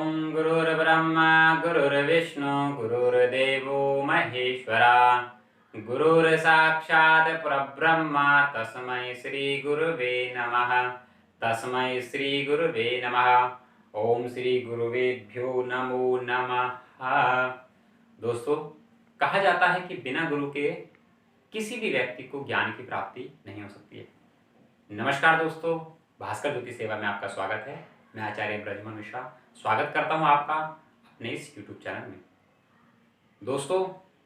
ओम गुरुर्ब्रह्मा गुरुर्विष्णु गुरुर्देवो महेश्वरा गुरुर्साक्षात् परब्रह्मा तस्मै श्री गुरुवे नमः। तस्मै श्री गुरुवे नमः। ओम श्री गुरुवेभ्यो नमो नमः। दोस्तों, कहा जाता है कि बिना गुरु के किसी भी व्यक्ति को ज्ञान की प्राप्ति नहीं हो सकती है। नमस्कार दोस्तों, भास्कर ज्योति सेवा में आपका स्वागत है। मैं आचार्य ब्रजमन मिश्रा स्वागत करता हूं आपका अपने इस YouTube चैनल में। दोस्तों,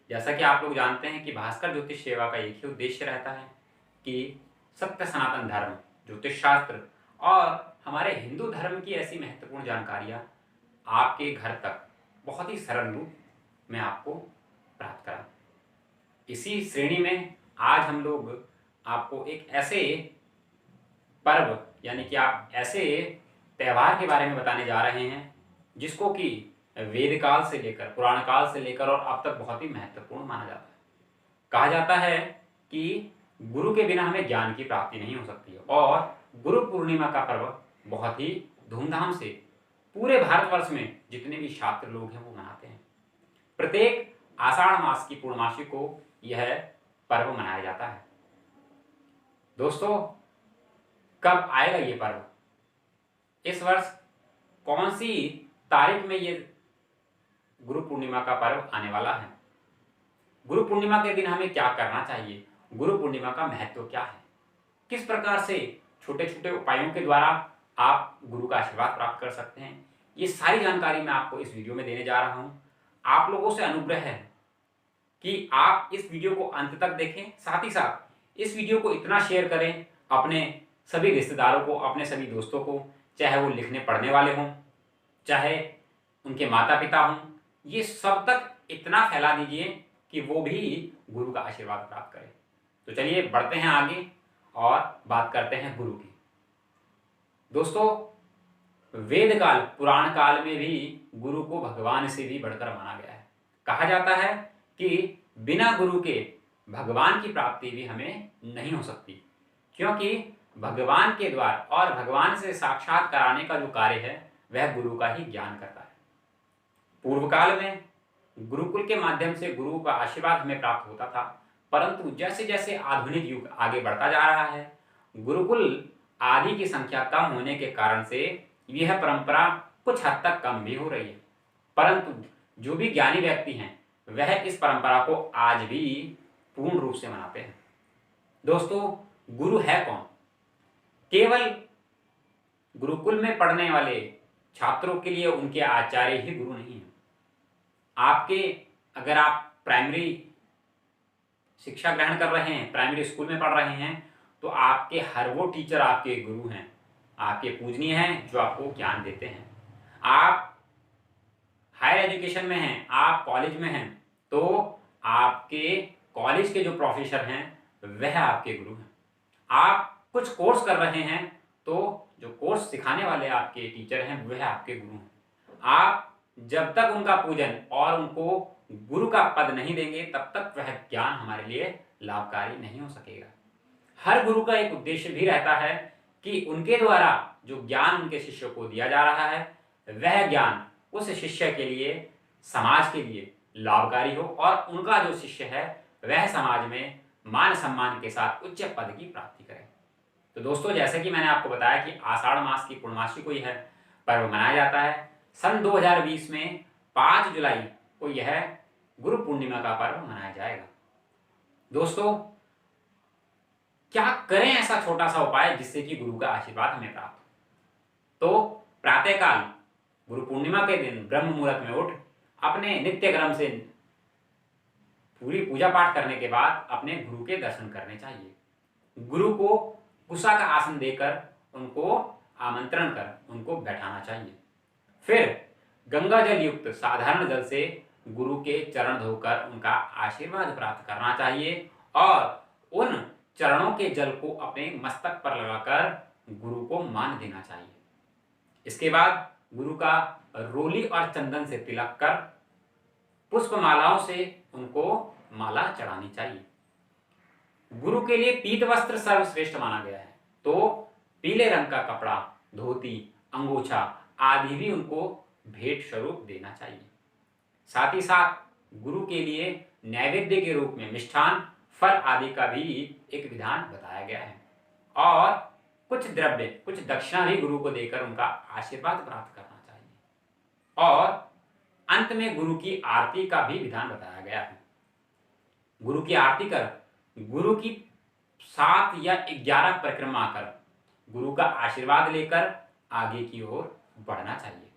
जैसा कि आप लोग जानते हैं कि भास्कर ज्योतिष सेवा का एक ही उद्देश्य रहता है कि सत्य सनातन धर्म, ज्योतिष शास्त्र और हमारे हिंदू धर्म की ऐसी महत्वपूर्ण जानकारियाँ आपके घर तक बहुत ही सरल रूप में आपको प्राप्त कराएं। इसी श्रेणी में आज हम लोग आपको एक ऐसे पर्व यानी कि आप ऐसे त्यौहार के बारे में बताने जा रहे हैं जिसको कि वेद काल से लेकर पुराण काल से लेकर और अब तक बहुत ही महत्वपूर्ण माना जाता है। कहा जाता है कि गुरु के बिना हमें ज्ञान की प्राप्ति नहीं हो सकती है और गुरु पूर्णिमा का पर्व बहुत ही धूमधाम से पूरे भारतवर्ष में जितने भी छात्र लोग हैं वो मनाते हैं। प्रत्येक आषाढ़ मास की पूर्णमासी को यह पर्व मनाया जाता है। दोस्तों, कब आएगा ये पर्व? इस वर्ष कौन सी तारीख में ये गुरु पूर्णिमा का पर्व आने वाला है? गुरु पूर्णिमा के दिन हमें क्या करना चाहिए? गुरु पूर्णिमा का महत्व क्या है? किस प्रकार से छोटे छोटे उपायों के द्वारा आप गुरु का आशीर्वाद प्राप्त कर सकते हैं? ये सारी जानकारी मैं आपको इस वीडियो में देने जा रहा हूं। आप लोगों से अनुग्रह है कि आप इस वीडियो को अंत तक देखें, साथ ही साथ इस वीडियो को इतना शेयर करें अपने सभी रिश्तेदारों को, अपने सभी दोस्तों को, चाहे वो लिखने पढ़ने वाले हों, चाहे उनके माता पिता हों, ये सब तक इतना फैला दीजिए कि वो भी गुरु का आशीर्वाद प्राप्त करें। तो चलिए बढ़ते हैं आगे और बात करते हैं गुरु की। दोस्तों, वेद काल पुराण काल में भी गुरु को भगवान से भी बढ़कर माना गया है। कहा जाता है कि बिना गुरु के भगवान की प्राप्ति भी हमें नहीं हो सकती, क्योंकि भगवान के द्वार और भगवान से साक्षात कराने का जो कार्य है वह गुरु का ही ज्ञान करता है। पूर्व काल में गुरुकुल के माध्यम से गुरु का आशीर्वाद हमें प्राप्त होता था, परंतु जैसे जैसे आधुनिक युग आगे बढ़ता जा रहा है, गुरुकुल आदि की संख्या कम होने के कारण से यह परंपरा कुछ हद तक कम भी हो रही है। परंतु जो भी ज्ञानी व्यक्ति हैं वह इस परंपरा को आज भी पूर्ण रूप से मनाते हैं। दोस्तों, गुरु है कौन? केवल गुरुकुल में पढ़ने वाले छात्रों के लिए उनके आचार्य ही गुरु नहीं है। आपके अगर आप प्राइमरी शिक्षा ग्रहण कर रहे हैं, प्राइमरी स्कूल में पढ़ रहे हैं, तो आपके हर वो टीचर आपके गुरु हैं, आपके पूजनीय हैं, जो आपको ज्ञान देते हैं। आप हायर एजुकेशन में हैं, आप कॉलेज में हैं, तो आपके कॉलेज के जो प्रोफेसर हैं वह आपके गुरु हैं। आप कुछ कोर्स कर रहे हैं तो जो कोर्स सिखाने वाले आपके टीचर हैं वह आपके गुरु हैं। आप जब तक उनका पूजन और उनको गुरु का पद नहीं देंगे तब तक वह ज्ञान हमारे लिए लाभकारी नहीं हो सकेगा। हर गुरु का एक उद्देश्य भी रहता है कि उनके द्वारा जो ज्ञान उनके शिष्यों को दिया जा रहा है वह ज्ञान उस शिष्य के लिए, समाज के लिए लाभकारी हो और उनका जो शिष्य है वह समाज में मान सम्मान के साथ उच्च पद की प्राप्ति करे। तो दोस्तों, जैसे कि मैंने आपको बताया कि आषाढ़ मास की पूर्णमासी को यह पर्व मनाया जाता है। सन 2020 में 5 जुलाई को यह गुरु पूर्णिमा का पर्व मनाया जाएगा। दोस्तों, क्या करें ऐसा छोटा सा उपाय जिससे कि गुरु का आशीर्वाद हमें प्राप्त हो? तो प्रातःकाल गुरु पूर्णिमा के दिन ब्रह्म मुहूर्त में उठ अपने नित्य क्रम से पूरी पूजा पाठ करने के बाद अपने गुरु के दर्शन करने चाहिए। गुरु को कुशा का आसन देकर उनको आमंत्रण कर उनको बैठाना चाहिए। फिर गंगा जल युक्त साधारण जल से गुरु के चरण धोकर उनका आशीर्वाद प्राप्त करना चाहिए और उन चरणों के जल को अपने मस्तक पर लगाकर गुरु को मान देना चाहिए। इसके बाद गुरु का रोली और चंदन से तिलक कर पुष्प मालाओं से उनको माला चढ़ानी चाहिए। गुरु के लिए पीत वस्त्र सर्वश्रेष्ठ माना गया है, तो पीले रंग का कपड़ा, धोती, अंगोछा आदि भी उनको भेंट स्वरूप देना चाहिए। साथ ही साथ गुरु के लिए नैवेद्य के रूप में मिष्ठान, फल आदि का भी एक विधान बताया गया है और कुछ द्रव्य, कुछ दक्षिणा भी गुरु को देकर उनका आशीर्वाद प्राप्त करना चाहिए। और अंत में गुरु की आरती का भी विधान बताया गया है। गुरु की आरती कर गुरु की 7 या 11 परिक्रमा कर गुरु का आशीर्वाद लेकर आगे की ओर बढ़ना चाहिए।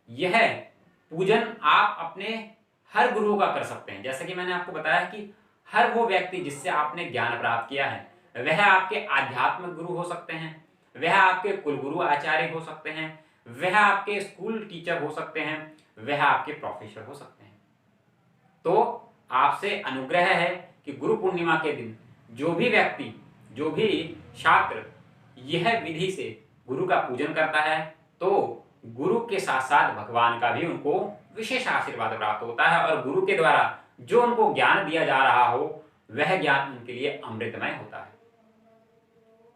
यह पूजन आप अपने हर गुरु का कर सकते हैं। जैसे कि मैंने आपको बताया कि हर वो व्यक्ति जिससे आपने ज्ञान प्राप्त किया है, वह आपके आध्यात्मिक गुरु हो सकते हैं, वह आपके कुलगुरु आचार्य हो सकते हैं, वह आपके स्कूल टीचर हो सकते हैं, वह आपके प्रोफेसर हो सकते हैं। तो आपसे अनुग्रह है कि गुरु पूर्णिमा के दिन जो भी व्यक्ति, जो भी छात्र यह विधि से गुरु का पूजन करता है, तो गुरु के साथ साथ भगवान का भी उनको विशेष आशीर्वाद प्राप्त होता है और गुरु के द्वारा जो उनको ज्ञान दिया जा रहा हो वह ज्ञान उनके लिए अमृतमय होता है।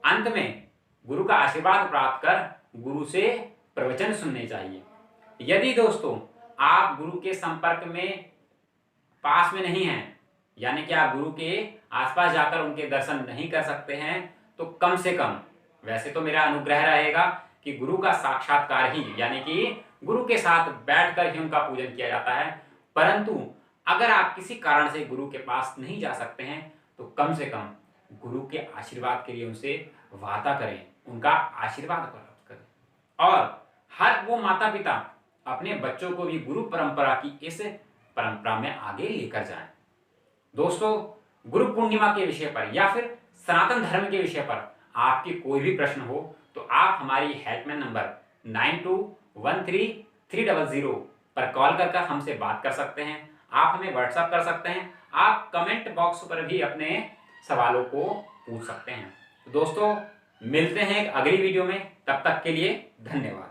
अंत में गुरु का आशीर्वाद प्राप्त कर गुरु से प्रवचन सुनने चाहिए। यदि दोस्तों आप गुरु के संपर्क में पास में नहीं हैं, यानी कि आप गुरु के आसपास जाकर उनके दर्शन नहीं कर सकते हैं, तो कम से कम, वैसे तो मेरा अनुग्रह रहेगा कि गुरु का साक्षात्कार ही, यानी कि गुरु के साथ बैठकर ही उनका पूजन किया जाता है, परंतु अगर आप किसी कारण से गुरु के पास नहीं जा सकते हैं तो कम से कम गुरु के आशीर्वाद के लिए उनसे वादा करें, उनका आशीर्वाद प्राप्त करें। और हर वो माता पिता अपने बच्चों को भी गुरु परंपरा की इस परंपरा में आगे लेकर जाएं। दोस्तों, गुरु पूर्णिमा के विषय पर या फिर सनातन धर्म के विषय पर आपकी कोई भी प्रश्न हो तो आप हमारी हेल्पलाइन नंबर 92133000 पर कॉल कर हमसे बात कर सकते हैं। आप हमें व्हाट्सएप कर सकते हैं, आप कमेंट बॉक्स पर भी अपने सवालों को पूछ सकते हैं। तो दोस्तों, मिलते हैं एक अगली वीडियो में, तब तक के लिए धन्यवाद।